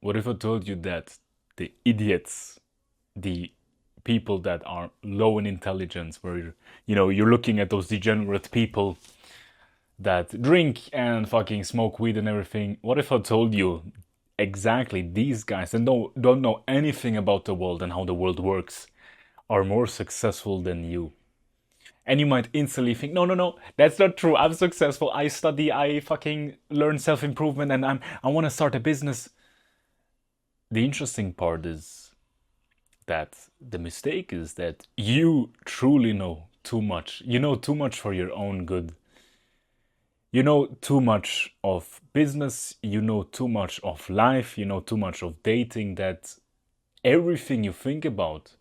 What if I told you that the idiots, the people that are low in intelligence, where you're looking at those degenerate people that drink and fucking smoke weed and everything. What if I told you exactly these guys that don't know anything about the world and how the world works are more successful than you? And you might instantly think, no, no, no, that's not true. I'm successful. I study, I fucking learn self-improvement, and I want to start a business. The interesting part is that the mistake is that you truly know too much. You know too much for your own good. You know too much of business, you know too much of life, you know too much of dating, that everything you think about,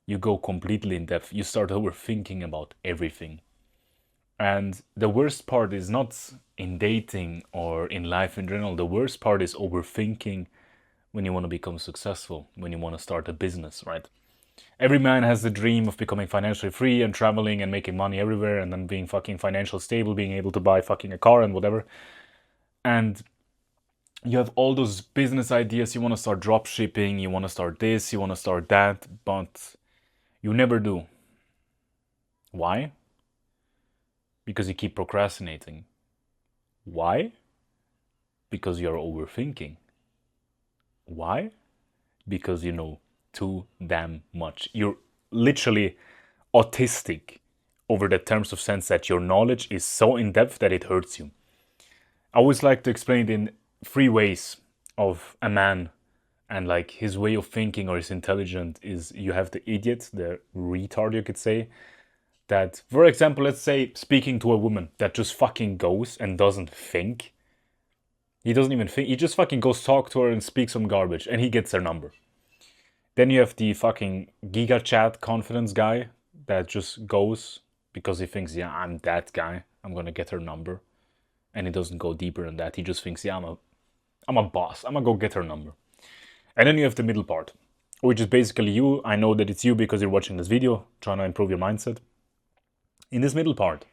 you go completely in depth. You start overthinking about everything. And the worst part is not in dating or in life in general. The worst part is overthinking when you want to become successful, when you want to start a business, right? Every man has the dream of becoming financially free and traveling and making money everywhere and then being fucking financially stable, being able to buy fucking a car and whatever. And you have all those business ideas. You want to start drop shipping, you want to start this, you want to start that, but you never do. Why? Because you keep procrastinating. Why? Because you're overthinking. Why? Because you know too damn much. You're literally autistic over the terms of sense that your knowledge is so in depth that it hurts you. I always like to explain it in three ways of a man and like his way of thinking or his intelligence is you have the idiot, the retard you could say, that for example, let's say speaking to a woman that just fucking goes and doesn't think. He doesn't even think, he just fucking goes talk to her and speaks some garbage and he gets her number. Then you have the fucking giga chat confidence guy that just goes because he thinks, yeah, I'm that guy. I'm gonna get her number. And he doesn't go deeper than that. He just thinks, yeah, I'm a boss. I'm gonna go get her number. And then you have the middle part, which is basically you. I know that it's you because you're watching this video, trying to improve your mindset. In this middle part,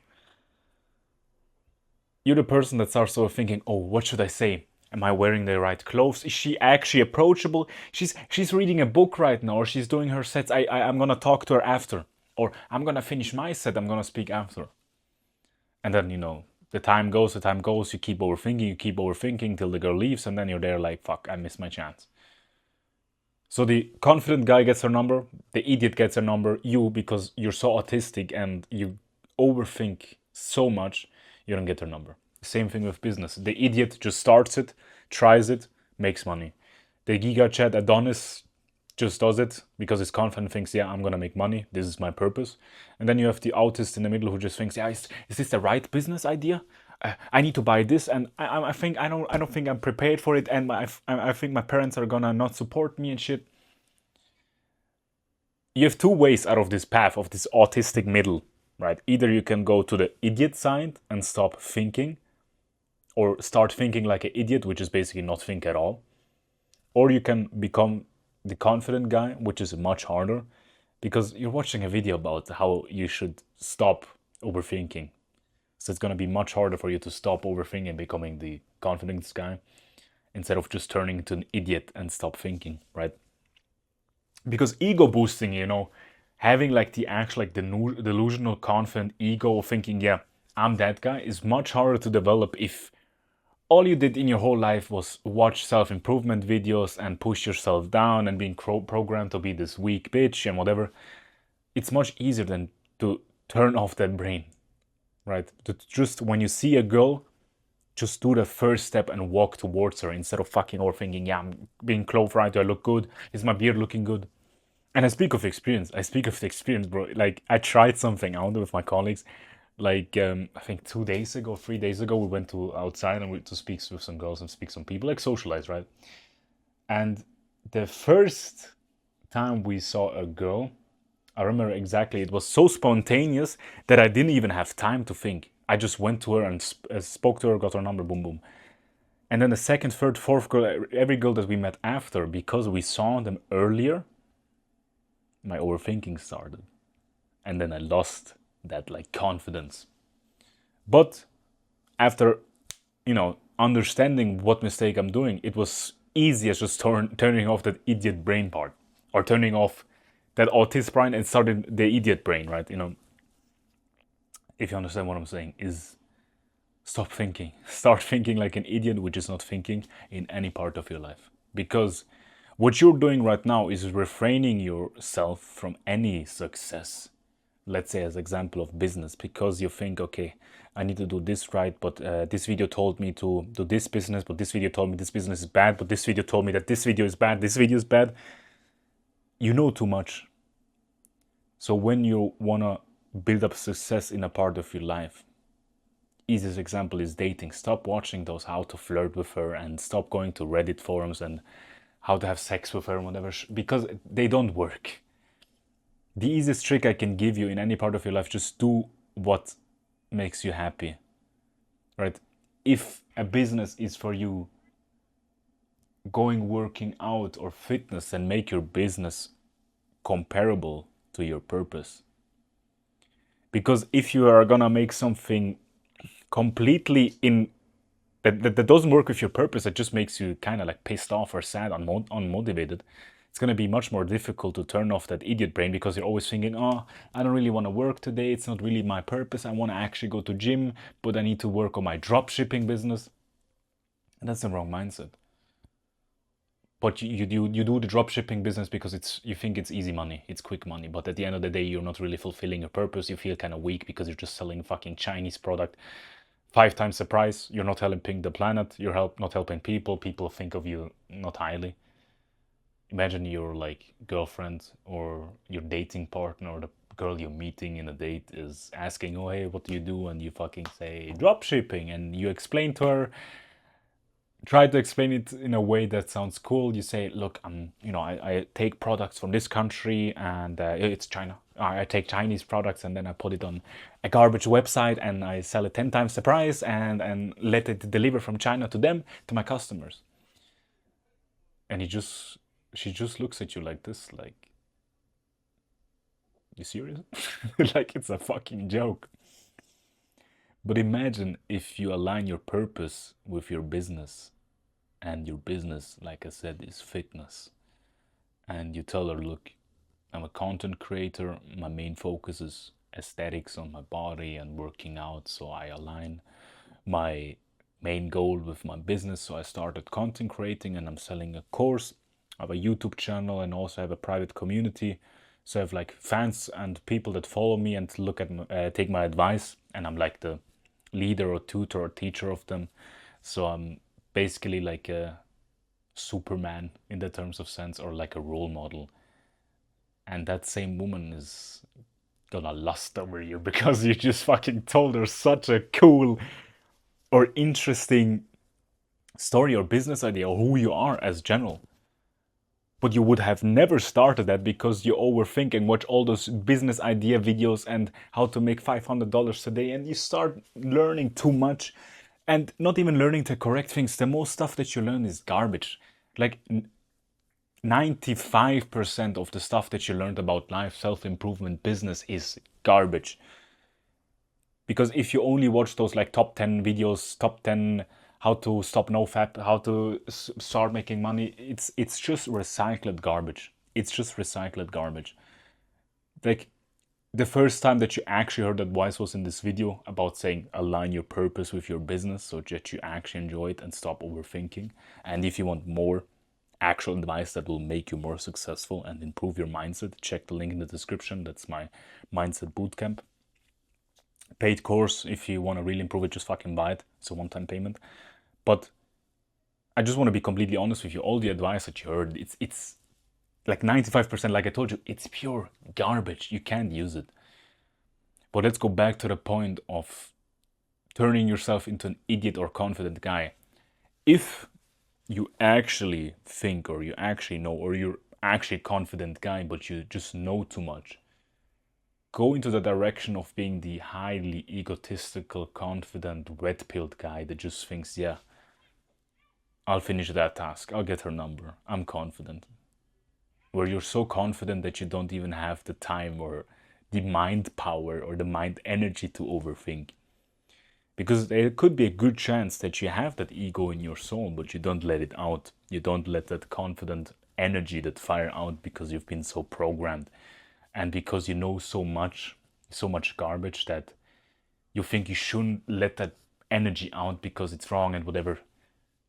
you're the person that starts sort of thinking, oh, what should I say? Am I wearing the right clothes? Is she actually approachable? She's reading a book right now, or she's doing her sets. I'm gonna talk to her after, or I'm gonna finish my set. I'm gonna speak after. And then the time goes. You keep overthinking till the girl leaves, and then you're there like, fuck, I missed my chance. So the confident guy gets her number, the idiot gets her number. You, because you're so autistic and you overthink so much, you don't get her number. Same thing with business. The idiot just starts it, tries it, makes money. The giga chat Adonis just does it because he's confident, thinks, yeah, I'm gonna make money. This is my purpose. And then you have the autist in the middle who just thinks, yeah, is this the right business idea? I need to buy this, and I think I don't think I'm prepared for it, and I think my parents are gonna not support me and shit. You have two ways out of this path of this autistic middle, right? Either you can go to the idiot side and stop thinking, or start thinking like an idiot, which is basically not think at all. Or you can become the confident guy, which is much harder because you're watching a video about how you should stop overthinking. So it's going to be much harder for you to stop overthinking and becoming the confidence guy instead of just turning into an idiot and stop thinking, right? Because ego boosting, having like the actual like the delusional confident ego of thinking, yeah, I'm that guy, is much harder to develop if all you did in your whole life was watch self-improvement videos and push yourself down and being programmed to be this weak bitch and whatever. It's much easier than to turn off that brain, right? To just, when you see a girl, just do the first step and walk towards her instead of fucking overthinking, yeah, I'm being clothed right, do I look good? Is my beard looking good? And I speak of experience. Bro. Like, I tried something out with my colleagues. Like, I think 3 days ago, we went to outside and to speak with some girls and speak some people, like socialize, right? And the first time we saw a girl, I remember exactly, it was so spontaneous that I didn't even have time to think. I just went to her and spoke to her, got her number, boom, boom. And then the second, third, fourth girl, every girl that we met after, because we saw them earlier, my overthinking started. And then I lost that like confidence. But after understanding what mistake I'm doing, it was easy as just turning off that idiot brain part, or turning off that autist brain and starting the idiot brain, right? If you understand what I'm saying, is stop thinking. Start thinking like an idiot, which is not thinking in any part of your life. Because what you're doing right now is refraining yourself from any success. Let's say as example of business, because you think, okay, I need to do this right, but this video told me to do this business, but this video told me this business is bad, but this video told me that this video is bad, this video is bad. You know too much. So when you want to build up success in a part of your life, easiest example is dating. Stop watching those how to flirt with her and stop going to Reddit forums and how to have sex with her and whatever, because they don't work. The easiest trick I can give you in any part of your life, just do what makes you happy, right? If a business is for you, going working out or fitness, and make your business comparable to your purpose. Because if you are gonna make something completely that doesn't work with your purpose, it just makes you kind of like pissed off or sad, unmotivated, it's going to be much more difficult to turn off that idiot brain, because you're always thinking, oh, I don't really want to work today, it's not really my purpose, I want to actually go to gym, but I need to work on my drop shipping business. And that's the wrong mindset. But you do the drop shipping business because you think it's easy money, it's quick money, but at the end of the day you're not really fulfilling your purpose. You feel kind of weak because you're just selling fucking Chinese product 5 times the price. You're not helping the planet, you're not helping people think of you not highly. Imagine your like girlfriend or your dating partner or the girl you're meeting in a date is asking, oh hey, what do you do? And you fucking say drop shipping, and you explain to her, try to explain it in a way that sounds cool. You say, look, I take products from this country, and it's China. I take Chinese products and then I put it on a garbage website and I sell it 10 times the price and let it deliver from China to them, to my customers. And she just looks at you like this, like, you serious? Like it's a fucking joke. But imagine if you align your purpose with your business, and your business, like I said, is fitness. And you tell her, look, I'm a content creator, my main focus is aesthetics on my body and working out, so I align my main goal with my business. So I started content creating and I'm selling a course. I have a YouTube channel and also have a private community. So I have like fans and people that follow me and look at take my advice, and I'm like the leader or tutor or teacher of them. So I'm basically like a Superman in the terms of sense, or like a role model. And that same woman is gonna lust over you because you just fucking told her such a cool or interesting story or business idea, or who you are as general. But you would have never started that because you overthink and watch all those business idea videos and how to make $500 a day, and you start learning too much and not even learning the correct things. The most stuff that you learn is garbage. Like 95% of the stuff that you learned about life, self-improvement, business is garbage. Because if you only watch those like top 10 videos, top 10 how to stop no fat, how to start making money, it's just recycled garbage. It's just recycled garbage. Like the first time that you actually heard advice was in this video about saying align your purpose with your business so that you actually enjoy it and stop overthinking. And if you want more actual advice that will make you more successful and improve your mindset, check the link in the description. That's my mindset bootcamp. Paid course, if you want to really improve it, just fucking buy it. It's a one-time payment. But I just want to be completely honest with you. All the advice that you heard, it's like 95%, like I told you, it's pure garbage. You can't use it. But let's go back to the point of turning yourself into an idiot or confident guy. If you actually think, or you actually know, or you're actually a confident guy, but you just know too much, go into the direction of being the highly egotistical, confident, red-pilled guy that just thinks, yeah, I'll finish that task, I'll get her number, I'm confident. Where you're so confident that you don't even have the time or the mind power or the mind energy to overthink. Because there could be a good chance that you have that ego in your soul, but you don't let it out. You don't let that confident energy, that fire out, because you've been so programmed and because you know so much garbage that you think you shouldn't let that energy out because it's wrong and whatever.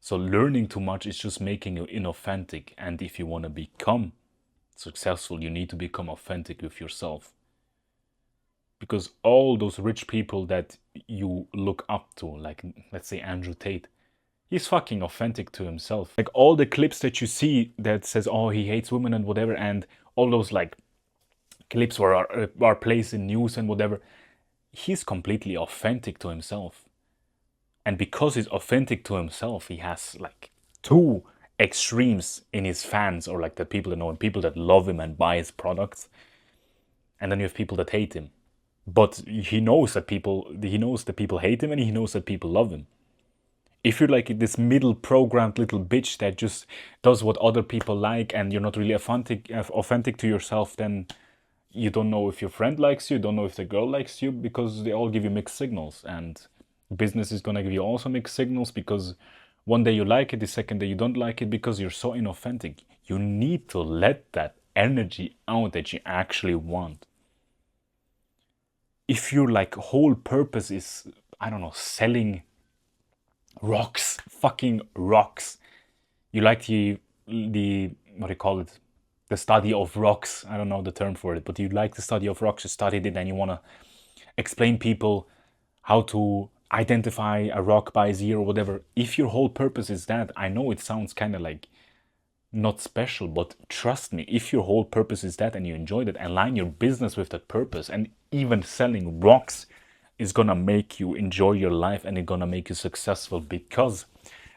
So learning too much is just making you inauthentic. And if you want to become successful, you need to become authentic with yourself. Because all those rich people that you look up to, like let's say Andrew Tate, he's fucking authentic to himself. Like all the clips that you see that says, oh, he hates women and whatever, and all those like clips where are placed in news and whatever, he's completely authentic to himself. And because he's authentic to himself, he has like two extremes in his fans, or like the people that know him, people that love him and buy his products. And then you have people that hate him. But he knows that people hate him, and he knows that people love him. If you're like this middle programmed little bitch that just does what other people like, and you're not really authentic to yourself, then you don't know if your friend likes you, don't know if the girl likes you, because they all give you mixed signals. And business is gonna give you also mixed signals, because one day you like it, the second day you don't like it, because you're so inauthentic. You need to let that energy out that you actually want. If your like whole purpose is, I don't know, selling rocks, fucking rocks. You like the what do you call it? The study of rocks. I don't know the term for it, but you like the study of rocks. You studied it and you want to explain people how to identify a rock by its ear or whatever. If your whole purpose is that, I know it sounds kind of like not special, but trust me, if your whole purpose is that and you enjoy that, align your business with that purpose, and even selling rocks is gonna make you enjoy your life, and it's gonna make you successful, because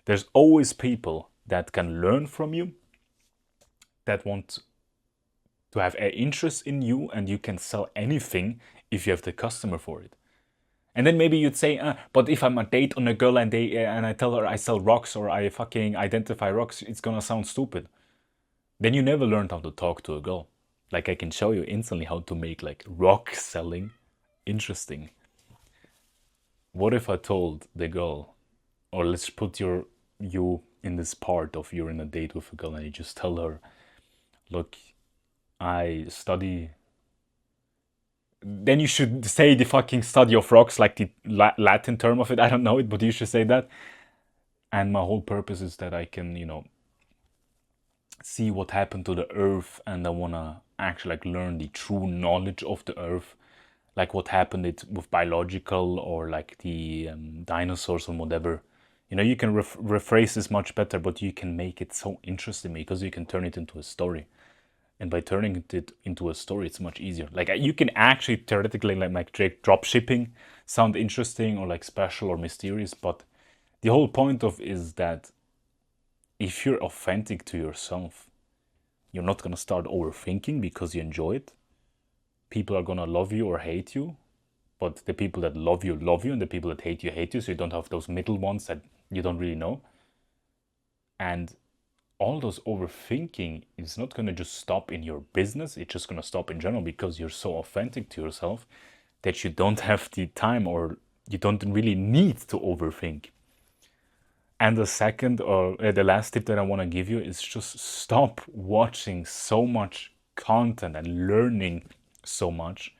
there's always people that can learn from you, that want to have an interest in you, and you can sell anything if you have the customer for it. And then maybe you'd say, but if I'm a date on a girl and I tell her I sell rocks or I fucking identify rocks, it's gonna sound stupid. Then you never learned how to talk to a girl. Like I can show you instantly how to make like rock selling interesting. What if I told the girl, or let's put you in this part of you're in a date with a girl and you just tell her, look, I study. Then you should say the fucking study of rocks, like the Latin term of it. I don't know it, but you should say that. And my whole purpose is that I can, see what happened to the earth, and I want to actually like learn the true knowledge of the earth, like what happened with biological, or like the dinosaurs or whatever. You can rephrase this much better, but you can make it so interesting because you can turn it into a story. And by turning it into a story, it's much easier. Like you can actually theoretically like drop shipping sound interesting or like special or mysterious, but the whole point of is that if you're authentic to yourself, you're not gonna start overthinking because you enjoy it. People are gonna love you or hate you, but the people that love you, and the people that hate you, so you don't have those middle ones that you don't really know. And all those overthinking is not going to just stop in your business, it's just going to stop in general, because you're so authentic to yourself that you don't have the time, or you don't really need to overthink. And the second, or the last tip that I want to give you is just stop watching so much content and learning so much.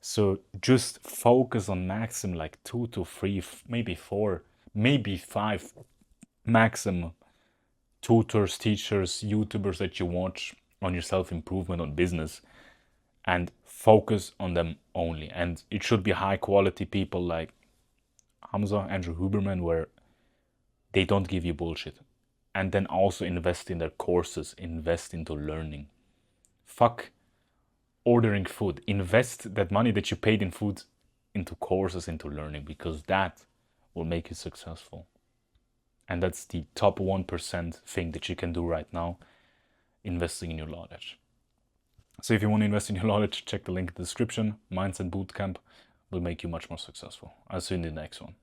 So just focus on maximum like 2 to 3, maybe 4, maybe 5 maximum tutors, teachers, YouTubers that you watch on your self-improvement, on business, and focus on them only. And it should be high quality people like Hamza, Andrew Huberman, where they don't give you bullshit. And then also invest in their courses, invest into learning. Fuck ordering food. Invest that money that you paid in food into courses, into learning, because that will make you successful. And that's the top 1% thing that you can do right now, investing in your knowledge. So if you want to invest in your knowledge, check the link in the description. Mindset Bootcamp will make you much more successful. I'll see you in the next one.